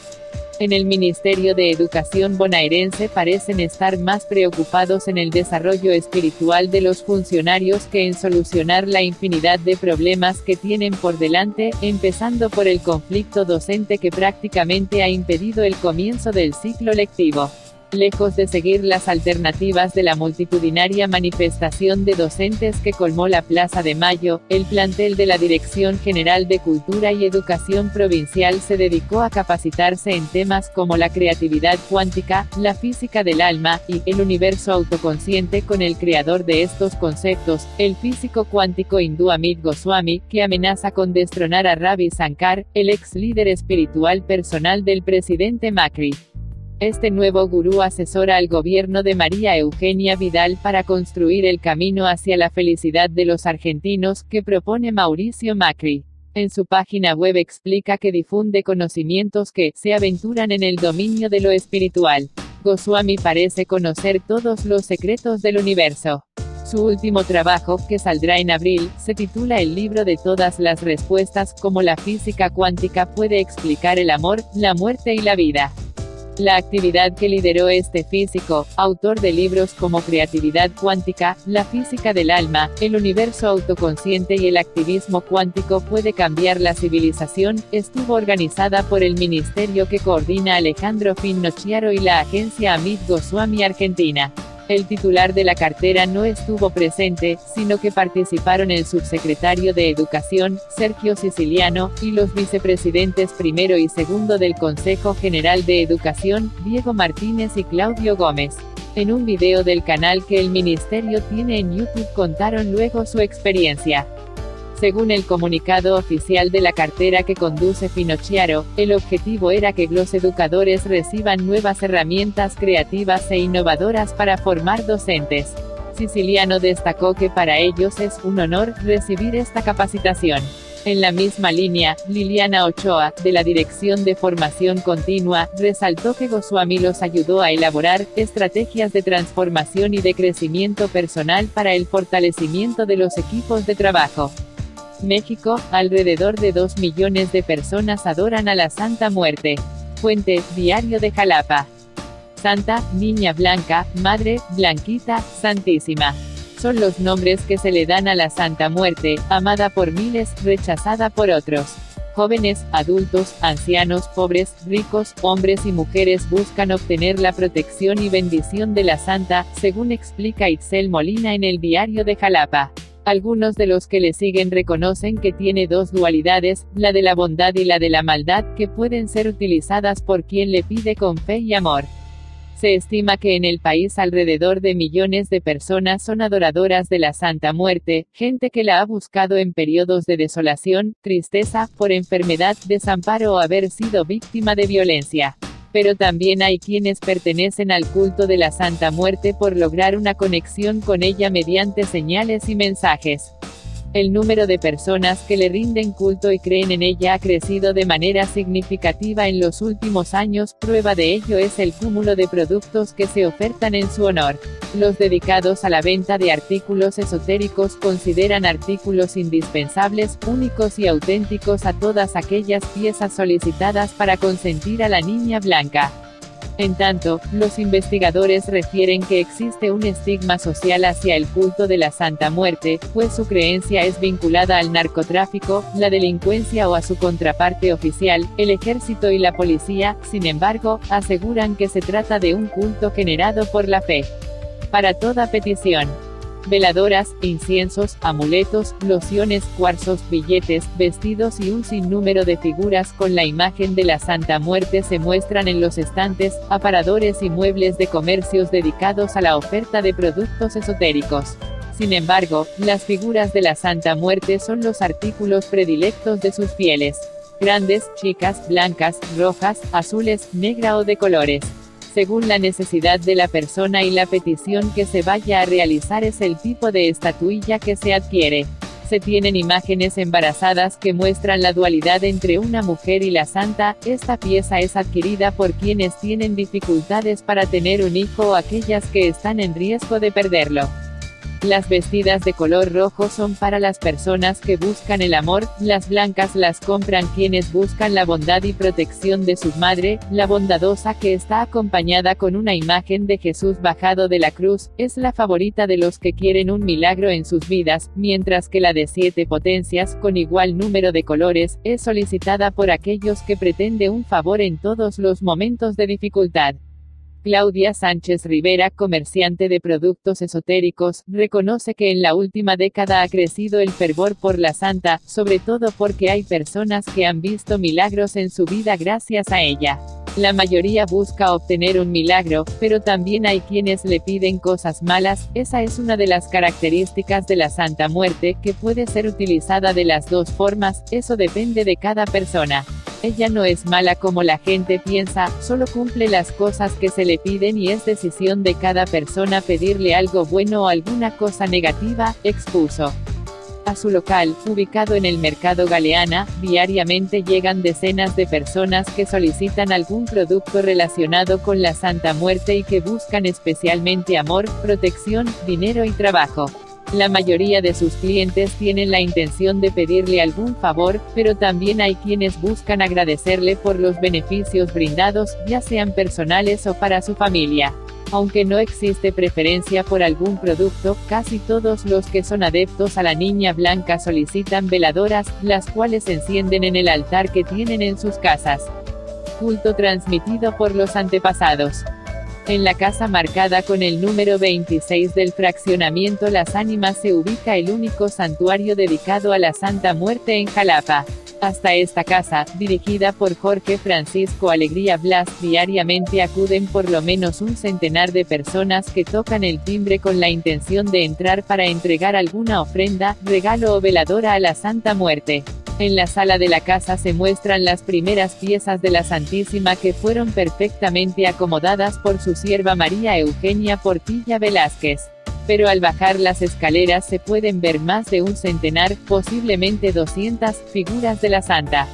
En el Ministerio de Educación bonaerense parecen estar más preocupados en el desarrollo espiritual de los funcionarios que en solucionar la infinidad de problemas que tienen por delante, empezando por el conflicto docente que prácticamente ha impedido el comienzo del ciclo lectivo. Lejos de seguir las alternativas de la multitudinaria manifestación de docentes que colmó la Plaza de Mayo, el plantel de la Dirección General de Cultura y Educación Provincial se dedicó a capacitarse en temas como la creatividad cuántica, la física del alma, y el universo autoconsciente con el creador de estos conceptos, el físico cuántico hindú Amit Goswami, que amenaza con destronar a Ravi Shankar, el ex líder espiritual personal del presidente Macri. Este nuevo gurú asesora al gobierno de María Eugenia Vidal para construir el camino hacia la felicidad de los argentinos, que propone Mauricio Macri. En su página web explica que difunde conocimientos que se aventuran en el dominio de lo espiritual. Goswami parece conocer todos los secretos del universo. Su último trabajo, que saldrá en abril, se titula El libro de todas las respuestas, cómo la física cuántica puede explicar el amor, la muerte y la vida. La actividad que lideró este físico, autor de libros como Creatividad cuántica, La física del alma, El universo autoconsciente y el activismo cuántico puede cambiar la civilización, estuvo organizada por el ministerio que coordina Alejandro Finocchiaro y la agencia Amit Goswami Argentina. El titular de la cartera no estuvo presente, sino que participaron el subsecretario de Educación, Sergio Siciliano, y los vicepresidentes primero y segundo del Consejo General de Educación, Diego Martínez y Claudio Gómez. En un video del canal que el ministerio tiene en YouTube contaron luego su experiencia. Según el comunicado oficial de la cartera que conduce Finocchiaro, el objetivo era que los educadores reciban nuevas herramientas creativas e innovadoras para formar docentes. Siciliano destacó que para ellos es un honor recibir esta capacitación. En la misma línea, Liliana Ochoa, de la Dirección de Formación Continua, resaltó que Goswami los ayudó a elaborar estrategias de transformación y de crecimiento personal para el fortalecimiento de los equipos de trabajo. México, alrededor de 2 millones de personas adoran a la Santa Muerte. Fuente, Diario de Jalapa. Santa, Niña Blanca, Madre, Blanquita, Santísima. Son los nombres que se le dan a la Santa Muerte, amada por miles, rechazada por otros. Jóvenes, adultos, ancianos, pobres, ricos, hombres y mujeres buscan obtener la protección y bendición de la Santa, según explica Itzel Molina en el Diario de Jalapa. Algunos de los que le siguen reconocen que tiene dos dualidades, la de la bondad y la de la maldad, que pueden ser utilizadas por quien le pide con fe y amor. Se estima que en el país alrededor de millones de personas son adoradoras de la Santa Muerte, gente que la ha buscado en periodos de desolación, tristeza, por enfermedad, desamparo o haber sido víctima de violencia. Pero también hay quienes pertenecen al culto de la Santa Muerte por lograr una conexión con ella mediante señales y mensajes. El número de personas que le rinden culto y creen en ella ha crecido de manera significativa en los últimos años. Prueba de ello es el cúmulo de productos que se ofertan en su honor. Los dedicados a la venta de artículos esotéricos consideran artículos indispensables, únicos y auténticos a todas aquellas piezas solicitadas para consentir a la niña blanca. En tanto, los investigadores refieren que existe un estigma social hacia el culto de la Santa Muerte, pues su creencia es vinculada al narcotráfico, la delincuencia o a su contraparte oficial, el ejército y la policía. Sin embargo, aseguran que se trata de un culto generado por la fe. Para toda petición. Veladoras, inciensos, amuletos, lociones, cuarzos, billetes, vestidos y un sinnúmero de figuras con la imagen de la Santa Muerte se muestran en los estantes, aparadores y muebles de comercios dedicados a la oferta de productos esotéricos. Sin embargo, las figuras de la Santa Muerte son los artículos predilectos de sus fieles. Grandes, chicas, blancas, rojas, azules, negra o de colores. Según la necesidad de la persona y la petición que se vaya a realizar es el tipo de estatuilla que se adquiere. Se tienen imágenes embarazadas que muestran la dualidad entre una mujer y la santa. Esta pieza es adquirida por quienes tienen dificultades para tener un hijo o aquellas que están en riesgo de perderlo. Las vestidas de color rojo son para las personas que buscan el amor, las blancas las compran quienes buscan la bondad y protección de su madre, la bondadosa que está acompañada con una imagen de Jesús bajado de la cruz, es la favorita de los que quieren un milagro en sus vidas, mientras que la de 7 potencias, con igual número de colores, es solicitada por aquellos que pretenden un favor en todos los momentos de dificultad. Claudia Sánchez Rivera, comerciante de productos esotéricos, reconoce que en la última década ha crecido el fervor por la santa, sobre todo porque hay personas que han visto milagros en su vida gracias a ella. La mayoría busca obtener un milagro, pero también hay quienes le piden cosas malas. Esa es una de las características de la Santa Muerte, que puede ser utilizada de las dos formas, eso depende de cada persona. Ella no es mala como la gente piensa, solo cumple las cosas que se le piden y es decisión de cada persona pedirle algo bueno o alguna cosa negativa, expuso. A su local, ubicado en el Mercado Galeana, diariamente llegan decenas de personas que solicitan algún producto relacionado con la Santa Muerte y que buscan especialmente amor, protección, dinero y trabajo. La mayoría de sus clientes tienen la intención de pedirle algún favor, pero también hay quienes buscan agradecerle por los beneficios brindados, ya sean personales o para su familia. Aunque no existe preferencia por algún producto, casi todos los que son adeptos a la Niña Blanca solicitan veladoras, las cuales se encienden en el altar que tienen en sus casas. Culto transmitido por los antepasados. En la casa marcada con el número 26 del fraccionamiento Las Ánimas se ubica el único santuario dedicado a la Santa Muerte en Jalapa. Hasta esta casa, dirigida por Jorge Francisco Alegría Blas, diariamente acuden por lo menos un centenar de personas que tocan el timbre con la intención de entrar para entregar alguna ofrenda, regalo o veladora a la Santa Muerte. En la sala de la casa se muestran las primeras piezas de la Santísima que fueron perfectamente acomodadas por su sierva María Eugenia Portilla Velázquez. Pero al bajar las escaleras se pueden ver más de un centenar, posiblemente 200, figuras de la Santa.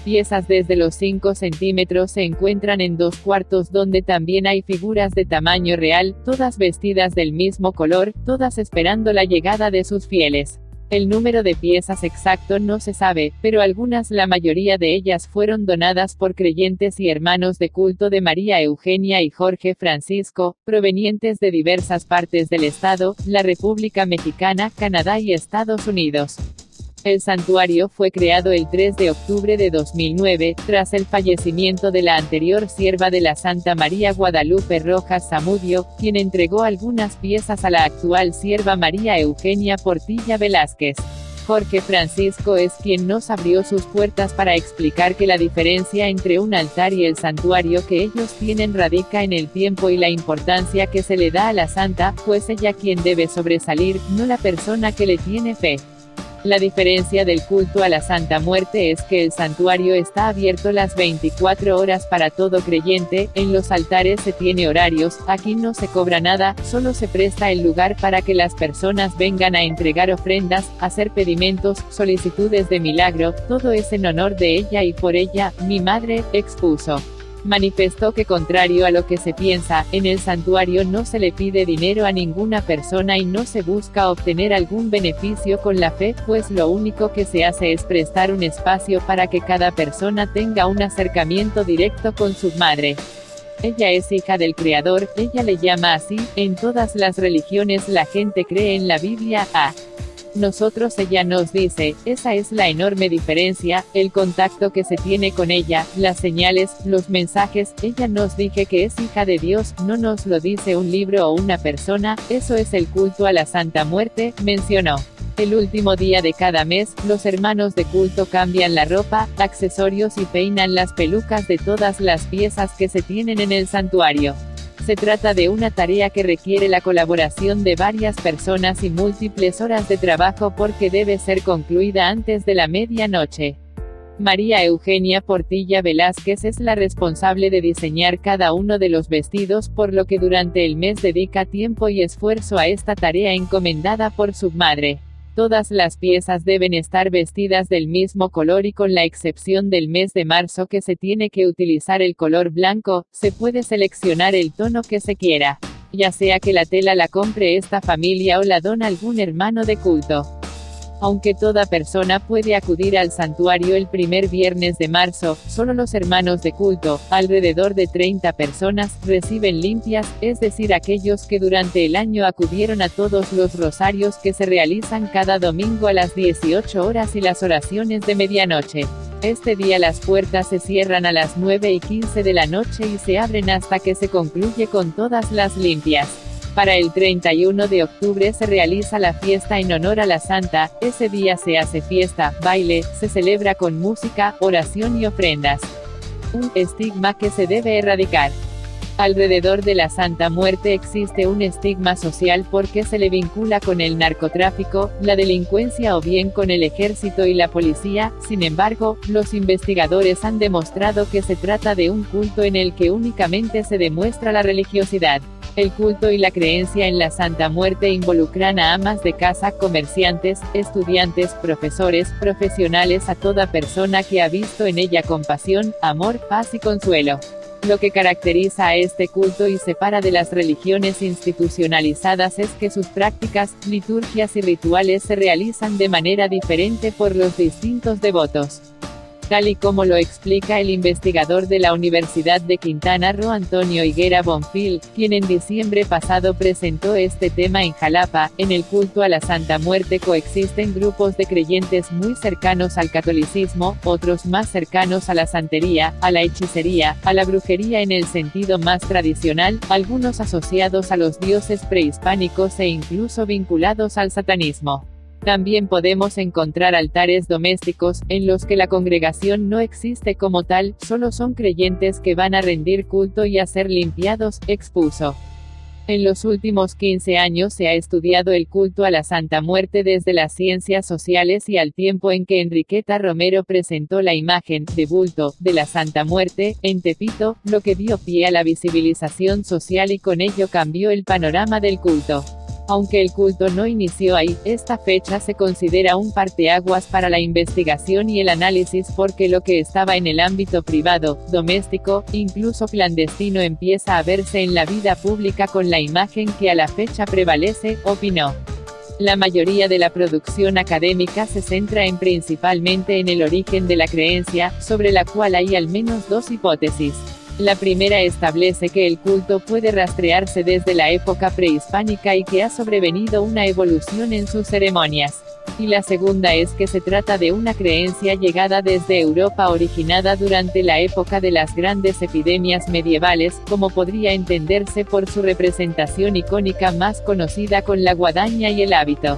Piezas desde los 5 centímetros se encuentran en 2 cuartos donde también hay figuras de tamaño real, todas vestidas del mismo color, todas esperando la llegada de sus fieles. El número de piezas exacto no se sabe, pero algunas, la mayoría de ellas fueron donadas por creyentes y hermanos de culto de María Eugenia y Jorge Francisco, provenientes de diversas partes del estado, la República Mexicana, Canadá y Estados Unidos. El santuario fue creado el 3 de octubre de 2009, tras el fallecimiento de la anterior sierva de la Santa María Guadalupe Rojas Zamudio, quien entregó algunas piezas a la actual sierva María Eugenia Portilla Velázquez. Jorge Francisco es quien nos abrió sus puertas para explicar que la diferencia entre un altar y el santuario que ellos tienen radica en el tiempo y la importancia que se le da a la santa, pues ella quien debe sobresalir, no la persona que le tiene fe. La diferencia del culto a la Santa Muerte es que el santuario está abierto las 24 horas para todo creyente, en los altares se tiene horarios, aquí no se cobra nada, solo se presta el lugar para que las personas vengan a entregar ofrendas, hacer pedimentos, solicitudes de milagro, todo es en honor de ella y por ella, mi madre, expuso. Manifestó que contrario a lo que se piensa, en el santuario no se le pide dinero a ninguna persona y no se busca obtener algún beneficio con la fe, pues lo único que se hace es prestar un espacio para que cada persona tenga un acercamiento directo con su madre. Ella es hija del Creador, ella le llama así, en todas las religiones la gente cree en la Biblia, nosotros ella nos dice, esa es la enorme diferencia, el contacto que se tiene con ella, las señales, los mensajes, ella nos dice que es hija de Dios, no nos lo dice un libro o una persona, eso es el culto a la Santa Muerte, mencionó. El último día de cada mes, los hermanos de culto cambian la ropa, accesorios y peinan las pelucas de todas las piezas que se tienen en el santuario. Se trata de una tarea que requiere la colaboración de varias personas y múltiples horas de trabajo porque debe ser concluida antes de la medianoche. María Eugenia Portilla Velázquez es la responsable de diseñar cada uno de los vestidos, por lo que durante el mes dedica tiempo y esfuerzo a esta tarea encomendada por su madre. Todas las piezas deben estar vestidas del mismo color y con la excepción del mes de marzo que se tiene que utilizar el color blanco, se puede seleccionar el tono que se quiera. Ya sea que la tela la compre esta familia o la dona algún hermano de culto. Aunque toda persona puede acudir al santuario el primer viernes de marzo, solo los hermanos de culto, alrededor de 30 personas, reciben limpias, es decir aquellos que durante el año acudieron a todos los rosarios que se realizan cada domingo a las 18 horas y las oraciones de medianoche. Este día las puertas se cierran a las 9:15 de la noche y se abren hasta que se concluye con todas las limpias. Para el 31 de octubre se realiza la fiesta en honor a la Santa, ese día se hace fiesta, baile, se celebra con música, oración y ofrendas. Un estigma que se debe erradicar. Alrededor de la Santa Muerte existe un estigma social porque se le vincula con el narcotráfico, la delincuencia o bien con el ejército y la policía, sin embargo, los investigadores han demostrado que se trata de un culto en el que únicamente se demuestra la religiosidad. El culto y la creencia en la Santa Muerte involucran a amas de casa, comerciantes, estudiantes, profesores, profesionales, a toda persona que ha visto en ella compasión, amor, paz y consuelo. Lo que caracteriza a este culto y separa de las religiones institucionalizadas es que sus prácticas, liturgias y rituales se realizan de manera diferente por los distintos devotos. Tal y como lo explica el investigador de la Universidad de Quintana Roo Antonio Higuera Bonfil, quien en diciembre pasado presentó este tema en Jalapa, en el culto a la Santa Muerte coexisten grupos de creyentes muy cercanos al catolicismo, otros más cercanos a la santería, a la hechicería, a la brujería en el sentido más tradicional, algunos asociados a los dioses prehispánicos e incluso vinculados al satanismo. También podemos encontrar altares domésticos, en los que la congregación no existe como tal, solo son creyentes que van a rendir culto y a ser limpiados, expuso. En los últimos 15 años se ha estudiado el culto a la Santa Muerte desde las ciencias sociales y al tiempo en que Enriqueta Romero presentó la imagen, de bulto, de la Santa Muerte, en Tepito, lo que dio pie a la visibilización social y con ello cambió el panorama del culto. Aunque el culto no inició ahí, esta fecha se considera un parteaguas para la investigación y el análisis porque lo que estaba en el ámbito privado, doméstico, incluso clandestino empieza a verse en la vida pública con la imagen que a la fecha prevalece, opinó. La mayoría de la producción académica se centra principalmente en el origen de la creencia, sobre la cual hay al menos dos hipótesis. La primera establece que el culto puede rastrearse desde la época prehispánica y que ha sobrevenido una evolución en sus ceremonias. Y la segunda es que se trata de una creencia llegada desde Europa originada durante la época de las grandes epidemias medievales, como podría entenderse por su representación icónica más conocida con la guadaña y el hábito.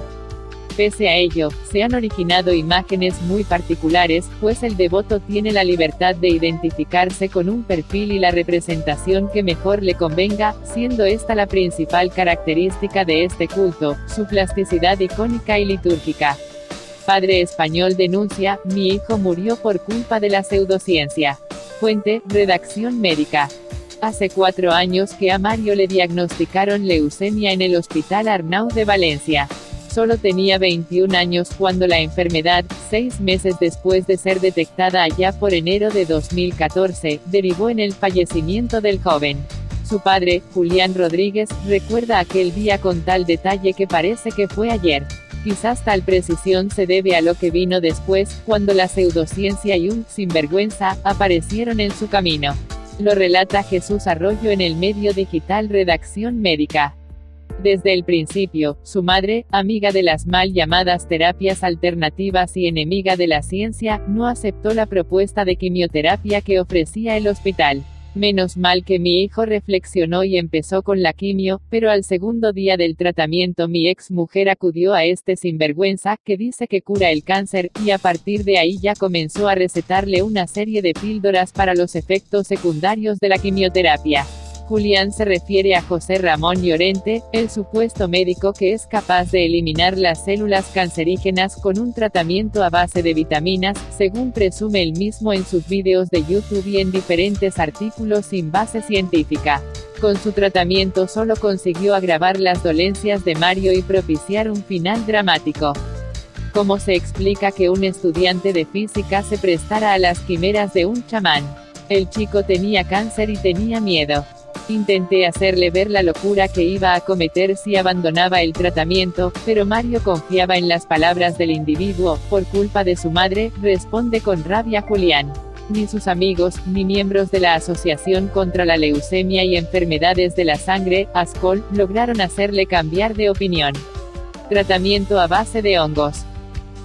Pese a ello, se han originado imágenes muy particulares, pues el devoto tiene la libertad de identificarse con un perfil y la representación que mejor le convenga, siendo esta la principal característica de este culto, su plasticidad icónica y litúrgica. Padre español denuncia: mi hijo murió por culpa de la pseudociencia. Fuente: redacción médica. Hace 4 años que a Mario le diagnosticaron leucemia en el Hospital Arnau de Valencia. Solo tenía 21 años cuando la enfermedad, 6 meses después de ser detectada allá por enero de 2014, derivó en el fallecimiento del joven. Su padre, Julián Rodríguez, recuerda aquel día con tal detalle que parece que fue ayer. Quizás tal precisión se debe a lo que vino después, cuando la pseudociencia y un sinvergüenza aparecieron en su camino. Lo relata Jesús Arroyo en el medio digital Redacción Médica. Desde el principio, su madre, amiga de las mal llamadas terapias alternativas y enemiga de la ciencia, no aceptó la propuesta de quimioterapia que ofrecía el hospital. Menos mal que mi hijo reflexionó y empezó con la quimio, pero al segundo día del tratamiento mi ex mujer acudió a este sinvergüenza, que dice que cura el cáncer, y a partir de ahí ya comenzó a recetarle una serie de píldoras para los efectos secundarios de la quimioterapia. Julián se refiere a José Ramón Llorente, el supuesto médico que es capaz de eliminar las células cancerígenas con un tratamiento a base de vitaminas, según presume él mismo en sus vídeos de YouTube y en diferentes artículos sin base científica. Con su tratamiento solo consiguió agravar las dolencias de Mario y propiciar un final dramático. ¿Cómo se explica que un estudiante de física se prestara a las quimeras de un chamán? El chico tenía cáncer y tenía miedo. Intenté hacerle ver la locura que iba a cometer si abandonaba el tratamiento, pero Mario confiaba en las palabras del individuo. Por culpa de su madre, responde con rabia Julián. Ni sus amigos, ni miembros de la Asociación contra la Leucemia y Enfermedades de la Sangre, ASCOL, lograron hacerle cambiar de opinión. Tratamiento a base de hongos.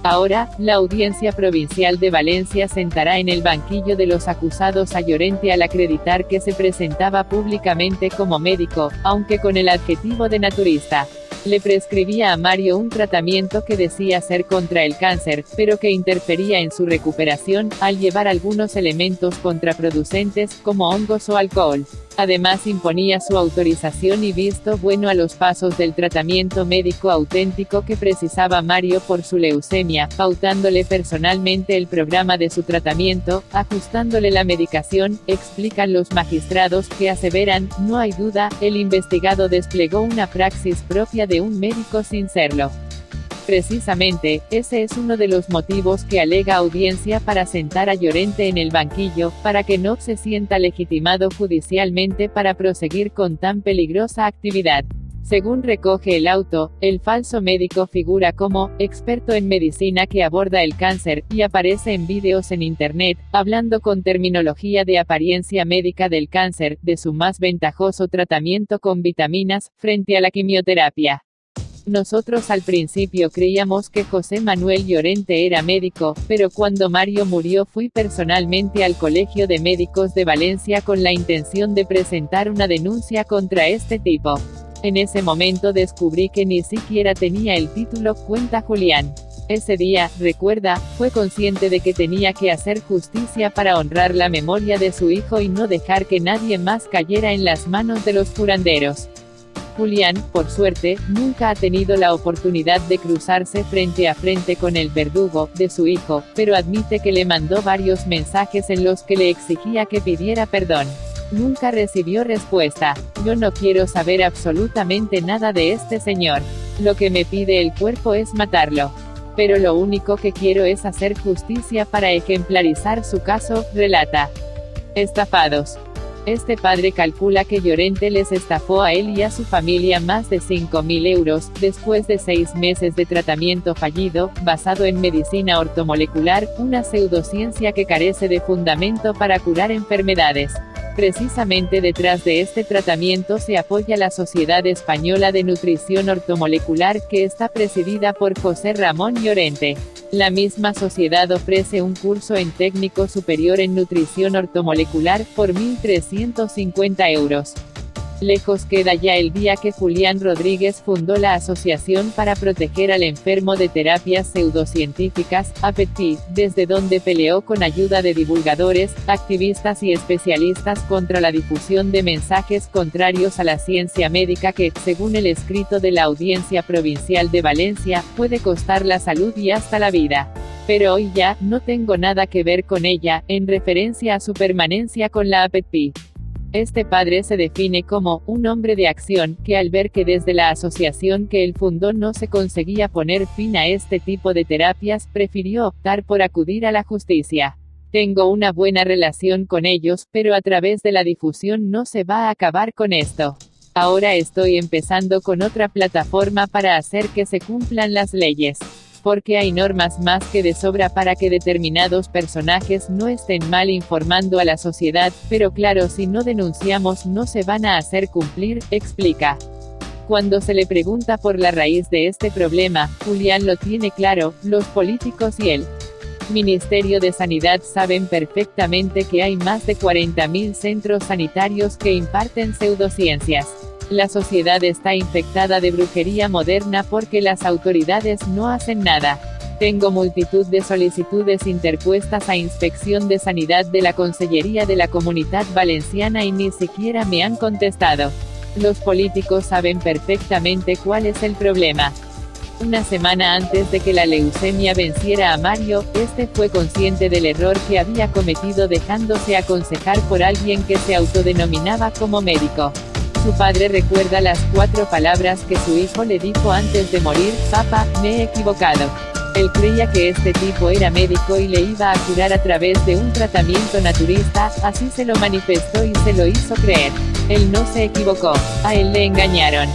Ahora, la Audiencia Provincial de Valencia sentará en el banquillo de los acusados a Llorente al acreditar que se presentaba públicamente como médico, aunque con el adjetivo de naturista. Le prescribía a Mario un tratamiento que decía ser contra el cáncer, pero que interfería en su recuperación, al llevar algunos elementos contraproducentes, como hongos o alcohol. Además imponía su autorización y visto bueno a los pasos del tratamiento médico auténtico que precisaba Mario por su leucemia, pautándole personalmente el programa de su tratamiento, ajustándole la medicación, explican los magistrados, que aseveran: no hay duda, el investigado desplegó una praxis propia de un médico sin serlo. Precisamente, ese es uno de los motivos que alega audiencia para sentar a Llorente en el banquillo, para que no se sienta legitimado judicialmente para proseguir con tan peligrosa actividad. Según recoge el auto, el falso médico figura como experto en medicina que aborda el cáncer, y aparece en vídeos en internet, hablando con terminología de apariencia médica del cáncer, de su más ventajoso tratamiento con vitaminas, frente a la quimioterapia. Nosotros al principio creíamos que José Manuel Llorente era médico, pero cuando Mario murió fui personalmente al Colegio de Médicos de Valencia con la intención de presentar una denuncia contra este tipo. En ese momento descubrí que ni siquiera tenía el título, cuenta Julián. Ese día, recuerda, fue consciente de que tenía que hacer justicia para honrar la memoria de su hijo y no dejar que nadie más cayera en las manos de los curanderos. Julián, por suerte, nunca ha tenido la oportunidad de cruzarse frente a frente con el verdugo de su hijo, pero admite que le mandó varios mensajes en los que le exigía que pidiera perdón. Nunca recibió respuesta. Yo no quiero saber absolutamente nada de este señor. Lo que me pide el cuerpo es matarlo. Pero lo único que quiero es hacer justicia para ejemplarizar su caso, relata. Estafados. Este padre calcula que Llorente les estafó a él y a su familia más de 5.000 euros, después de 6 meses de tratamiento fallido, basado en medicina ortomolecular, una pseudociencia que carece de fundamento para curar enfermedades. Precisamente detrás de este tratamiento se apoya la Sociedad Española de Nutrición Ortomolecular, que está presidida por José Ramón Llorente. La misma sociedad ofrece un curso en técnico superior en nutrición ortomolecular, por 1.350 euros. Lejos queda ya el día que Julián Rodríguez fundó la Asociación para Proteger al Enfermo de Terapias Pseudocientíficas, APETI, desde donde peleó con ayuda de divulgadores, activistas y especialistas contra la difusión de mensajes contrarios a la ciencia médica que, según el escrito de la Audiencia Provincial de Valencia, puede costar la salud y hasta la vida. Pero hoy ya, no tengo nada que ver con ella, en referencia a su permanencia con la APETI. Este padre se define como un hombre de acción, que al ver que desde la asociación que él fundó no se conseguía poner fin a este tipo de terapias, prefirió optar por acudir a la justicia. Tengo una buena relación con ellos, pero a través de la difusión no se va a acabar con esto. Ahora estoy empezando con otra plataforma para hacer que se cumplan las leyes. Porque hay normas más que de sobra para que determinados personajes no estén mal informando a la sociedad, pero claro, si no denunciamos no se van a hacer cumplir, explica. Cuando se le pregunta por la raíz de este problema, Julián lo tiene claro: los políticos y el Ministerio de Sanidad saben perfectamente que hay más de 40.000 centros sanitarios que imparten pseudociencias. La sociedad está infectada de brujería moderna porque las autoridades no hacen nada. Tengo multitud de solicitudes interpuestas a Inspección de Sanidad de la Consellería de la Comunitat Valenciana y ni siquiera me han contestado. Los políticos saben perfectamente cuál es el problema. Una semana antes de que la leucemia venciera a Mario, este fue consciente del error que había cometido dejándose aconsejar por alguien que se autodenominaba como médico. Su padre recuerda las 4 palabras que su hijo le dijo antes de morir: «Papá, me he equivocado». Él creía que este tipo era médico y le iba a curar a través de un tratamiento naturista, así se lo manifestó y se lo hizo creer. Él no se equivocó, a él le engañaron.